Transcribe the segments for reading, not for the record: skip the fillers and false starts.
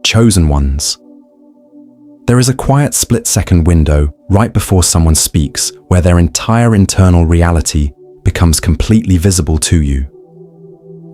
chosen ones. There is a quiet split-second window right before someone speaks where their entire internal reality becomes completely visible to you.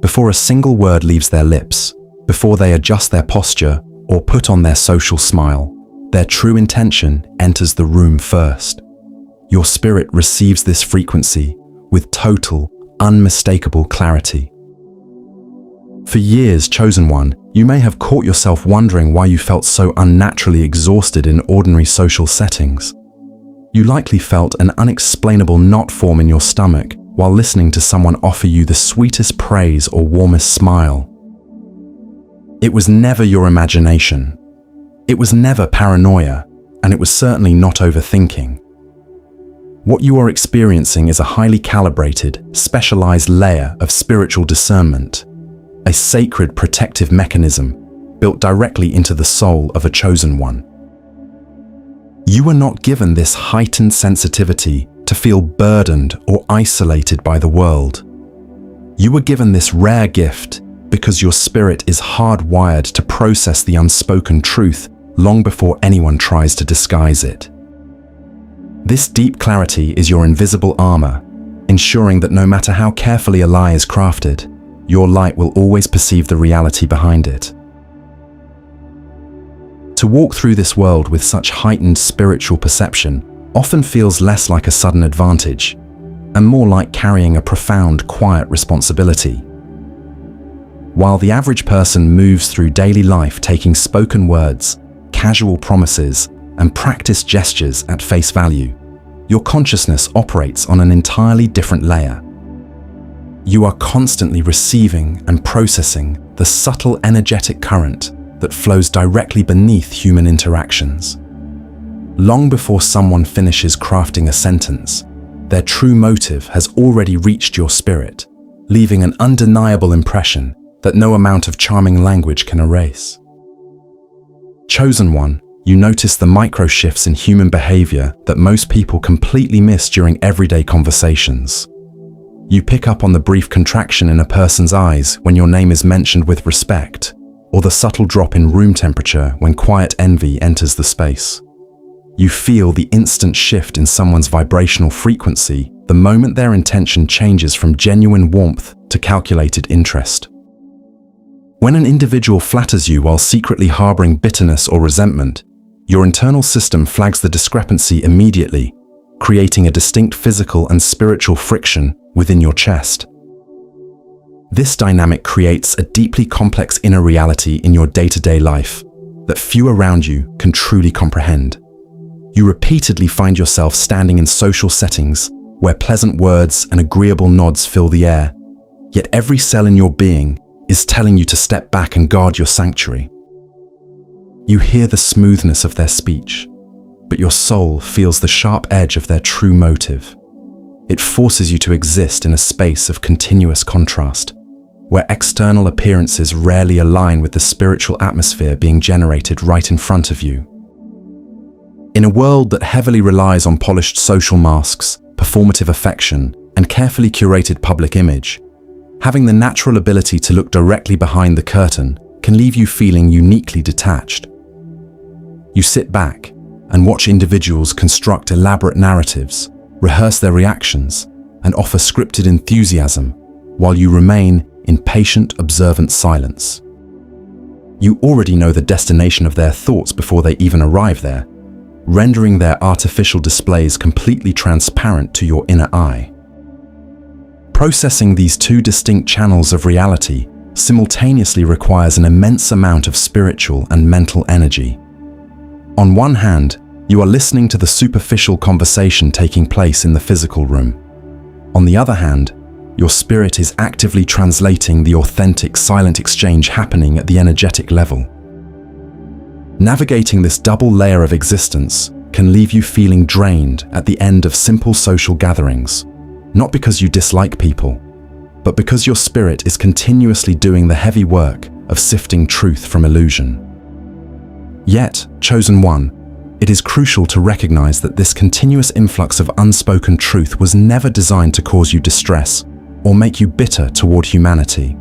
Before a single word leaves their lips, before they adjust their posture or put on their social smile, their true intention enters the room first. Your spirit receives this frequency with total, unmistakable clarity. For years, chosen one, you may have caught yourself wondering why you felt so unnaturally exhausted in ordinary social settings. You likely felt an unexplainable knot form in your stomach while listening to someone offer you the sweetest praise or warmest smile. It was never your imagination. It was never paranoia, and it was certainly not overthinking. What you are experiencing is a highly calibrated, specialized layer of spiritual discernment, a sacred protective mechanism built directly into the soul of a chosen one. You were not given this heightened sensitivity to feel burdened or isolated by the world. You were given this rare gift because your spirit is hardwired to process the unspoken truth long before anyone tries to disguise it. This deep clarity is your invisible armor, ensuring that no matter how carefully a lie is crafted, your light will always perceive the reality behind it. To walk through this world with such heightened spiritual perception often feels less like a sudden advantage and more like carrying a profound, quiet responsibility. While the average person moves through daily life taking spoken words, casual promises, and practiced gestures at face value, your consciousness operates on an entirely different layer. You are constantly receiving and processing the subtle energetic current that flows directly beneath human interactions. Long before someone finishes crafting a sentence, their true motive has already reached your spirit, leaving an undeniable impression that no amount of charming language can erase. Chosen one, you notice the micro shifts in human behavior that most people completely miss during everyday conversations. You pick up on the brief contraction in a person's eyes when your name is mentioned with respect, or the subtle drop in room temperature when quiet envy enters the space. You feel the instant shift in someone's vibrational frequency the moment their intention changes from genuine warmth to calculated interest. When an individual flatters you while secretly harboring bitterness or resentment, your internal system flags the discrepancy immediately, creating a distinct physical and spiritual friction within your chest. This dynamic creates a deeply complex inner reality in your day-to-day life that few around you can truly comprehend. You repeatedly find yourself standing in social settings where pleasant words and agreeable nods fill the air, yet every cell in your being is telling you to step back and guard your sanctuary. You hear the smoothness of their speech, but your soul feels the sharp edge of their true motive. It forces you to exist in a space of continuous contrast, where external appearances rarely align with the spiritual atmosphere being generated right in front of you. In a world that heavily relies on polished social masks, performative affection, and carefully curated public image, having the natural ability to look directly behind the curtain can leave you feeling uniquely detached. You sit back and watch individuals construct elaborate narratives, rehearse their reactions, and offer scripted enthusiasm, while you remain in patient, observant silence. You already know the destination of their thoughts before they even arrive there, rendering their artificial displays completely transparent to your inner eye. Processing these two distinct channels of reality simultaneously requires an immense amount of spiritual and mental energy. On one hand, you are listening to the superficial conversation taking place in the physical room. On the other hand, your spirit is actively translating the authentic silent exchange happening at the energetic level. Navigating this double layer of existence can leave you feeling drained at the end of simple social gatherings, not because you dislike people, but because your spirit is continuously doing the heavy work of sifting truth from illusion. Yet, chosen one, it is crucial to recognize that this continuous influx of unspoken truth was never designed to cause you distress or make you bitter toward humanity.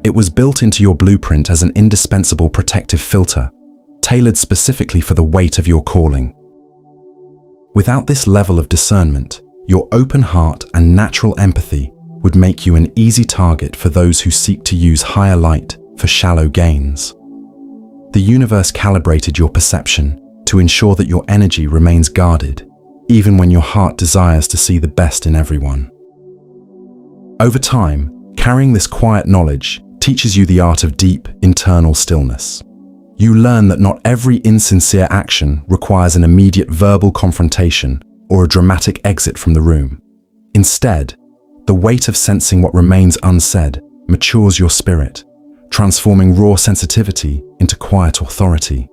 It was built into your blueprint as an indispensable protective filter, tailored specifically for the weight of your calling. Without this level of discernment, your open heart and natural empathy would make you an easy target for those who seek to use higher light for shallow gains. The universe calibrated your perception to ensure that your energy remains guarded, even when your heart desires to see the best in everyone. Over time, carrying this quiet knowledge teaches you the art of deep, internal stillness. You learn that not every insincere action requires an immediate verbal confrontation or a dramatic exit from the room. Instead, the weight of sensing what remains unsaid matures your spirit, transforming raw sensitivity into quiet authority.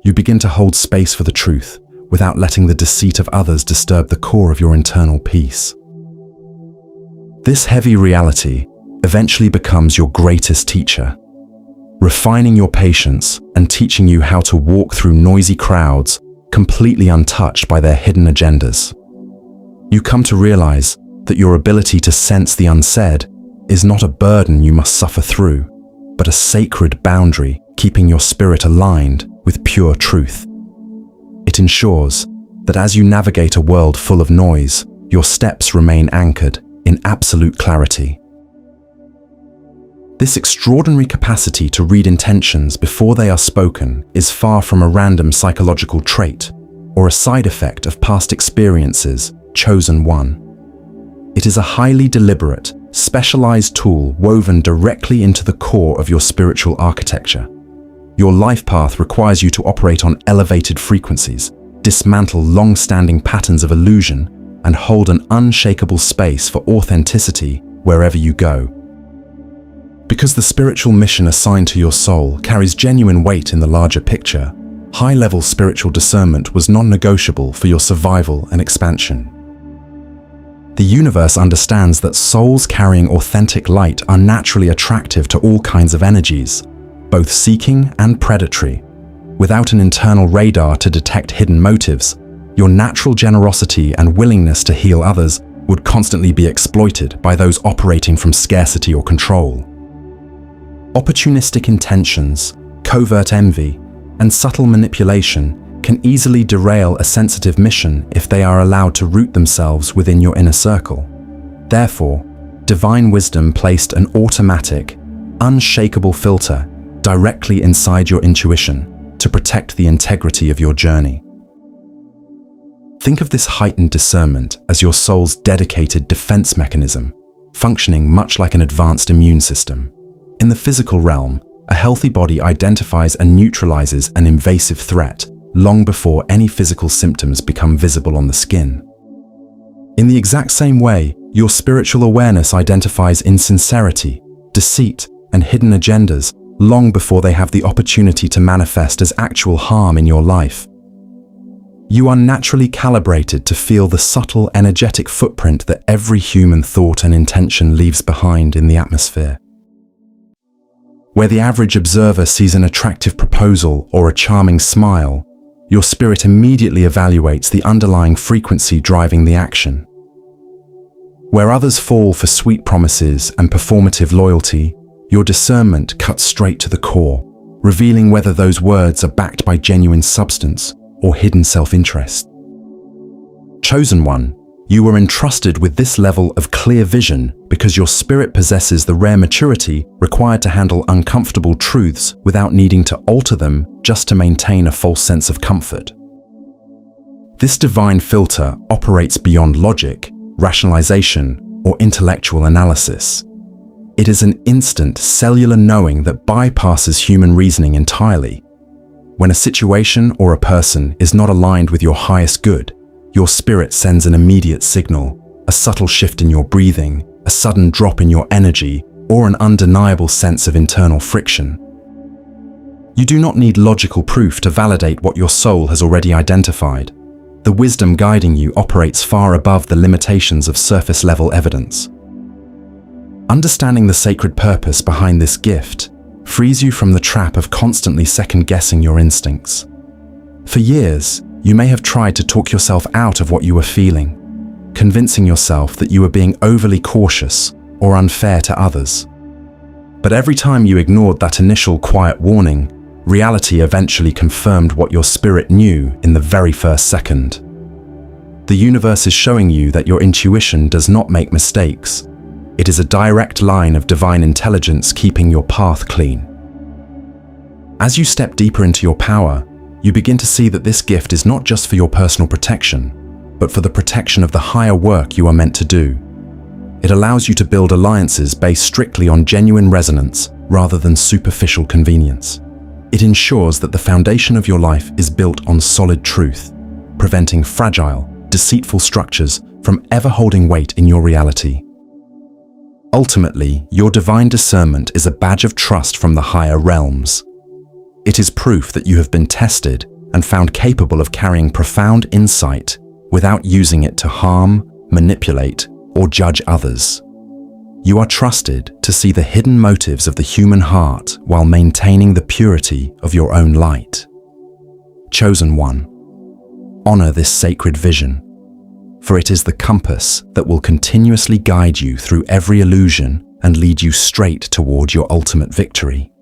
You begin to hold space for the truth without letting the deceit of others disturb the core of your internal peace. This heavy reality eventually becomes your greatest teacher, refining your patience and teaching you how to walk through noisy crowds completely untouched by their hidden agendas. You come to realize that your ability to sense the unsaid is not a burden you must suffer through, but a sacred boundary keeping your spirit aligned with pure truth. It ensures that as you navigate a world full of noise, your steps remain anchored in absolute clarity. This extraordinary capacity to read intentions before they are spoken is far from a random psychological trait or a side effect of past experiences, chosen one. It is a highly deliberate, specialized tool woven directly into the core of your spiritual architecture. Your life path requires you to operate on elevated frequencies, dismantle long-standing patterns of illusion, and hold an unshakable space for authenticity wherever you go. Because the spiritual mission assigned to your soul carries genuine weight in the larger picture, high-level spiritual discernment was non-negotiable for your survival and expansion. The universe understands that souls carrying authentic light are naturally attractive to all kinds of energies, both seeking and predatory. Without an internal radar to detect hidden motives, your natural generosity and willingness to heal others would constantly be exploited by those operating from scarcity or control. Opportunistic intentions, covert envy, and subtle manipulation can easily derail a sensitive mission if they are allowed to root themselves within your inner circle. Therefore, divine wisdom placed an automatic, unshakable filter directly inside your intuition to protect the integrity of your journey. Think of this heightened discernment as your soul's dedicated defense mechanism, functioning much like an advanced immune system. In the physical realm, a healthy body identifies and neutralizes an invasive threat long before any physical symptoms become visible on the skin. In the exact same way, your spiritual awareness identifies insincerity, deceit, and hidden agendas long before they have the opportunity to manifest as actual harm in your life. You are naturally calibrated to feel the subtle energetic footprint that every human thought and intention leaves behind in the atmosphere. Where the average observer sees an attractive proposal or a charming smile, your spirit immediately evaluates the underlying frequency driving the action. Where others fall for sweet promises and performative loyalty, your discernment cuts straight to the core, revealing whether those words are backed by genuine substance or hidden self-interest. Chosen one, you were entrusted with this level of clear vision because your spirit possesses the rare maturity required to handle uncomfortable truths without needing to alter them just to maintain a false sense of comfort. This divine filter operates beyond logic, rationalization, or intellectual analysis. It is an instant cellular knowing that bypasses human reasoning entirely. When a situation or a person is not aligned with your highest good, your spirit sends an immediate signal, a subtle shift in your breathing, a sudden drop in your energy, or an undeniable sense of internal friction. You do not need logical proof to validate what your soul has already identified. The wisdom guiding you operates far above the limitations of surface-level evidence. Understanding the sacred purpose behind this gift frees you from the trap of constantly second-guessing your instincts. For years, you may have tried to talk yourself out of what you were feeling, convincing yourself that you were being overly cautious or unfair to others. But every time you ignored that initial quiet warning, reality eventually confirmed what your spirit knew in the very first second. The universe is showing you that your intuition does not make mistakes. It is a direct line of divine intelligence keeping your path clean. As you step deeper into your power, you begin to see that this gift is not just for your personal protection, but for the protection of the higher work you are meant to do. It allows you to build alliances based strictly on genuine resonance rather than superficial convenience. It ensures that the foundation of your life is built on solid truth, preventing fragile, deceitful structures from ever holding weight in your reality. Ultimately, your divine discernment is a badge of trust from the higher realms. It is proof that you have been tested and found capable of carrying profound insight without using it to harm, manipulate, or judge others. You are trusted to see the hidden motives of the human heart while maintaining the purity of your own light. Chosen one, honor this sacred vision, for it is the compass that will continuously guide you through every illusion and lead you straight toward your ultimate victory.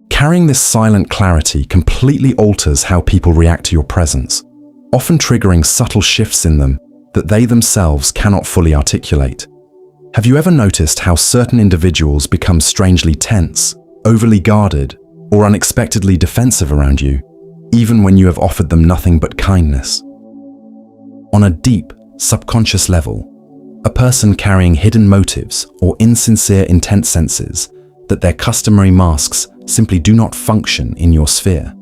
Carrying this silent clarity completely alters how people react to your presence, often triggering subtle shifts in them that they themselves cannot fully articulate. Have you ever noticed how certain individuals become strangely tense, overly guarded, or unexpectedly defensive around you, even when you have offered them nothing but kindness? On a deep, subconscious level, a person carrying hidden motives or insincere intent senses that their customary masks simply do not function in your sphere.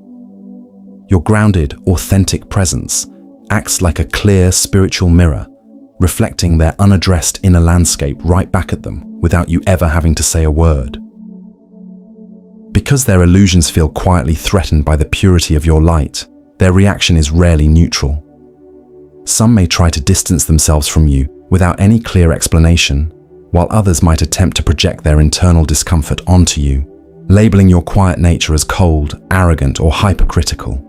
Your grounded, authentic presence acts like a clear spiritual mirror, reflecting their unaddressed inner landscape right back at them without you ever having to say a word. Because their illusions feel quietly threatened by the purity of your light, their reaction is rarely neutral. Some may try to distance themselves from you without any clear explanation, while others might attempt to project their internal discomfort onto you, labeling your quiet nature as cold, arrogant, or hypercritical.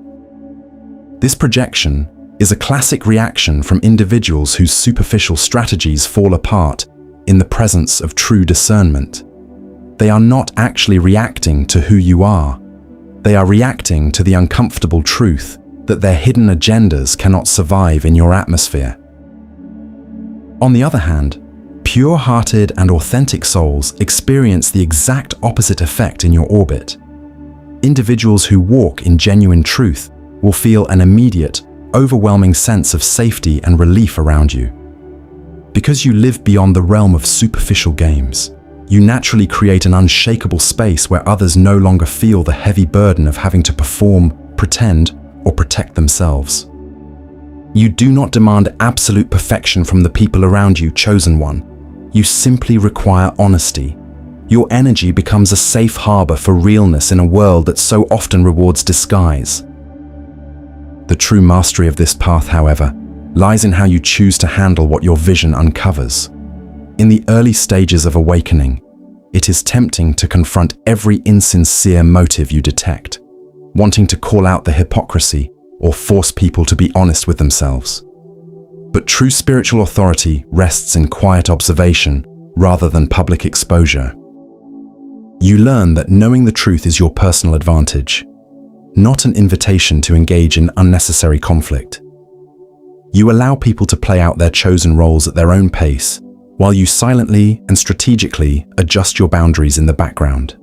This projection is a classic reaction from individuals whose superficial strategies fall apart in the presence of true discernment. They are not actually reacting to who you are. They are reacting to the uncomfortable truth that their hidden agendas cannot survive in your atmosphere. On the other hand, pure-hearted and authentic souls experience the exact opposite effect in your orbit. Individuals who walk in genuine truth will feel an immediate, overwhelming sense of safety and relief around you. Because you live beyond the realm of superficial games, you naturally create an unshakable space where others no longer feel the heavy burden of having to perform, pretend, or protect themselves. You do not demand absolute perfection from the people around you, chosen one. You simply require honesty. Your energy becomes a safe harbor for realness in a world that so often rewards disguise. The true mastery of this path, however, lies in how you choose to handle what your vision uncovers. In the early stages of awakening, it is tempting to confront every insincere motive you detect, wanting to call out the hypocrisy or force people to be honest with themselves. But true spiritual authority rests in quiet observation rather than public exposure. You learn that knowing the truth is your personal advantage, not an invitation to engage in unnecessary conflict. You allow people to play out their chosen roles at their own pace, while you silently and strategically adjust your boundaries in the background.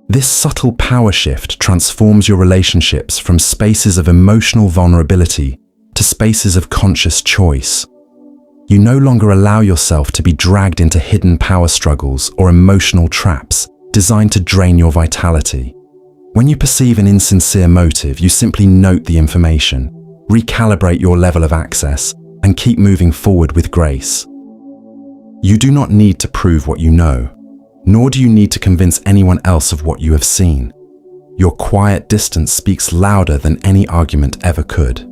This subtle power shift transforms your relationships from spaces of emotional vulnerability to spaces of conscious choice. You no longer allow yourself to be dragged into hidden power struggles or emotional traps designed to drain your vitality. When you perceive an insincere motive, you simply note the information, recalibrate your level of access, and keep moving forward with grace. You do not need to prove what you know, nor do you need to convince anyone else of what you have seen. Your quiet distance speaks louder than any argument ever could.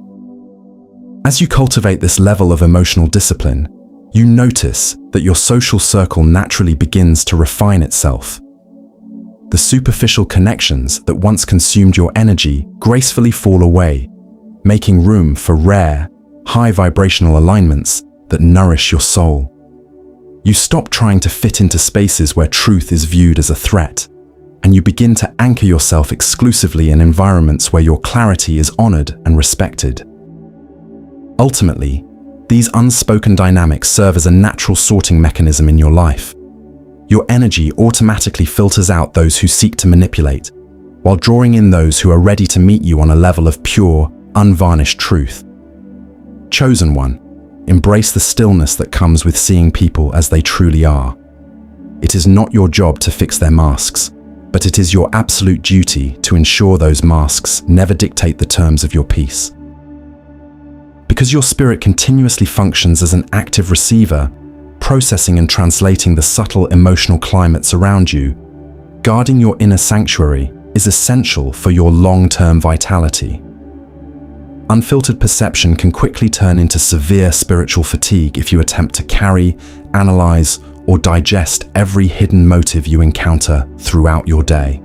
As you cultivate this level of emotional discipline, you notice that your social circle naturally begins to refine itself. The superficial connections that once consumed your energy gracefully fall away, making room for rare, high vibrational alignments that nourish your soul. You stop trying to fit into spaces where truth is viewed as a threat, and you begin to anchor yourself exclusively in environments where your clarity is honored and respected. Ultimately, these unspoken dynamics serve as a natural sorting mechanism in your life. Your energy automatically filters out those who seek to manipulate, while drawing in those who are ready to meet you on a level of pure, unvarnished truth. Chosen one, embrace the stillness that comes with seeing people as they truly are. It is not your job to fix their masks, but it is your absolute duty to ensure those masks never dictate the terms of your peace. Because your spirit continuously functions as an active receiver, processing and translating the subtle emotional climates around you, guarding your inner sanctuary is essential for your long-term vitality. Unfiltered perception can quickly turn into severe spiritual fatigue if you attempt to carry, analyze, or digest every hidden motive you encounter throughout your day.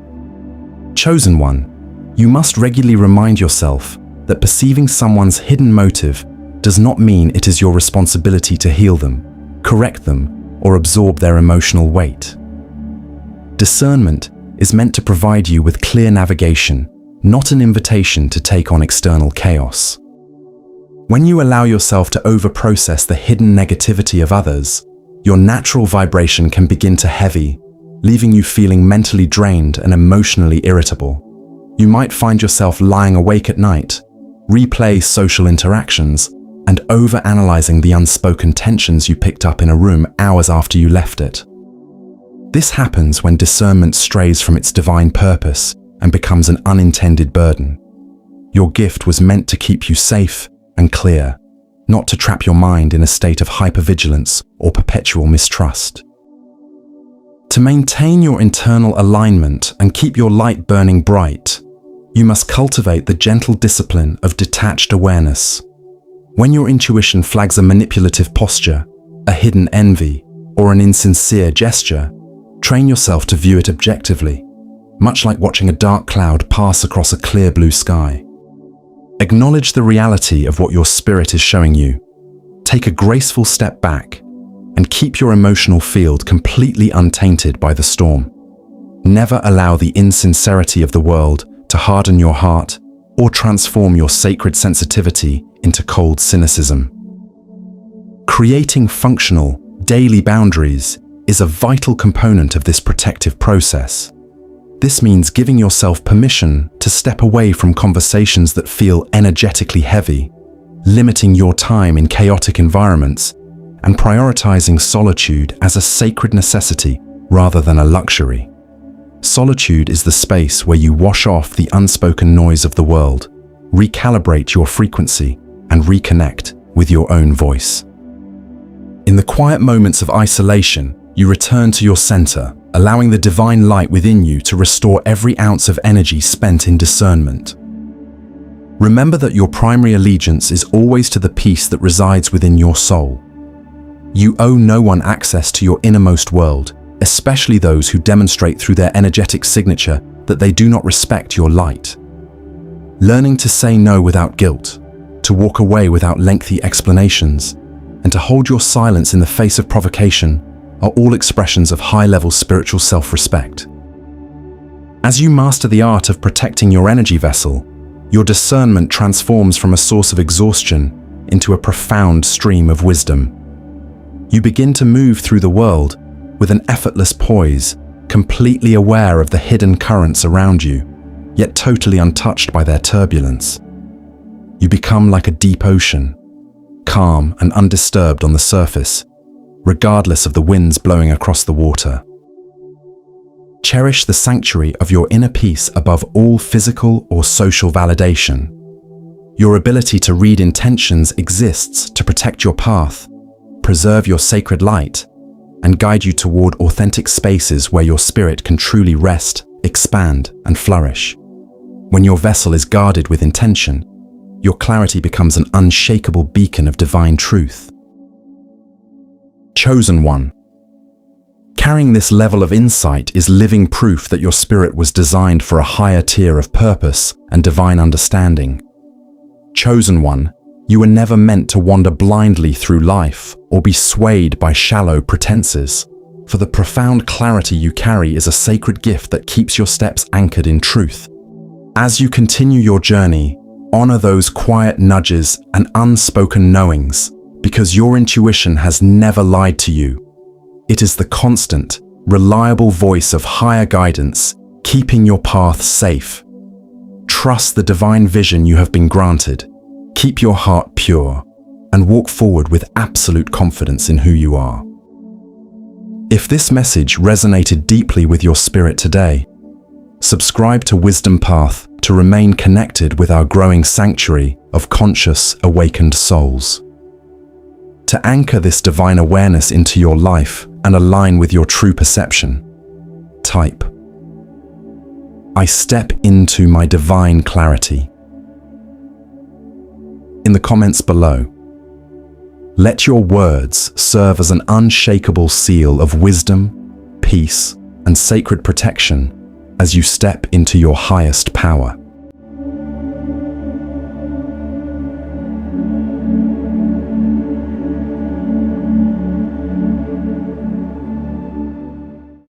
Chosen one, you must regularly remind yourself that perceiving someone's hidden motive does not mean it is your responsibility to heal them, correct them, or absorb their emotional weight. Discernment is meant to provide you with clear navigation, not an invitation to take on external chaos. When you allow yourself to overprocess the hidden negativity of others, your natural vibration can begin to heavy, leaving you feeling mentally drained and emotionally irritable. You might find yourself lying awake at night, replay social interactions, and overanalyzing the unspoken tensions you picked up in a room hours after you left it. This happens when discernment strays from its divine purpose and becomes an unintended burden. Your gift was meant to keep you safe and clear, not to trap your mind in a state of hyper-vigilance or perpetual mistrust. To maintain your internal alignment and keep your light burning bright, you must cultivate the gentle discipline of detached awareness. When your intuition flags a manipulative posture, a hidden envy, or an insincere gesture, train yourself to view it objectively, much like watching a dark cloud pass across a clear blue sky. Acknowledge the reality of what your spirit is showing you. Take a graceful step back and keep your emotional field completely untainted by the storm. Never allow the insincerity of the world to harden your heart or transform your sacred sensitivity into cold cynicism. Creating functional, daily boundaries is a vital component of this protective process. This means giving yourself permission to step away from conversations that feel energetically heavy, limiting your time in chaotic environments, and prioritizing solitude as a sacred necessity rather than a luxury. Solitude is the space where you wash off the unspoken noise of the world, recalibrate your frequency, and reconnect with your own voice. In the quiet moments of isolation, you return to your center, allowing the divine light within you to restore every ounce of energy spent in discernment. Remember that your primary allegiance is always to the peace that resides within your soul. You owe no one access to your innermost world, especially those who demonstrate through their energetic signature that they do not respect your light. Learning to say no without guilt, to walk away without lengthy explanations, and to hold your silence in the face of provocation are all expressions of high-level spiritual self-respect. As you master the art of protecting your energy vessel, your discernment transforms from a source of exhaustion into a profound stream of wisdom. You begin to move through the world with an effortless poise, completely aware of the hidden currents around you, yet totally untouched by their turbulence. You become like a deep ocean, calm and undisturbed on the surface, regardless of the winds blowing across the water. Cherish the sanctuary of your inner peace above all physical or social validation. Your ability to read intentions exists to protect your path, preserve your sacred light, and guide you toward authentic spaces where your spirit can truly rest, expand, and flourish. When your vessel is guarded with intention, your clarity becomes an unshakable beacon of divine truth. Chosen one. Carrying this level of insight is living proof that your spirit was designed for a higher tier of purpose and divine understanding. Chosen one, You were never meant to wander blindly through life or be swayed by shallow pretenses. For the profound clarity you carry is a sacred gift that keeps your steps anchored in truth. As you continue your journey, honor those quiet nudges and unspoken knowings, because your intuition has never lied to you. It is the constant, reliable voice of higher guidance, keeping your path safe. Trust the divine vision you have been granted. Keep your heart pure and walk forward with absolute confidence in who you are. If this message resonated deeply with your spirit today, subscribe to Wisdom Path to remain connected with our growing sanctuary of conscious, awakened souls. To anchor this divine awareness into your life and align with your true perception, type, "I step into my divine clarity," in the comments below. Let your words serve as an unshakable seal of wisdom, peace, and sacred protection as you step into your highest power.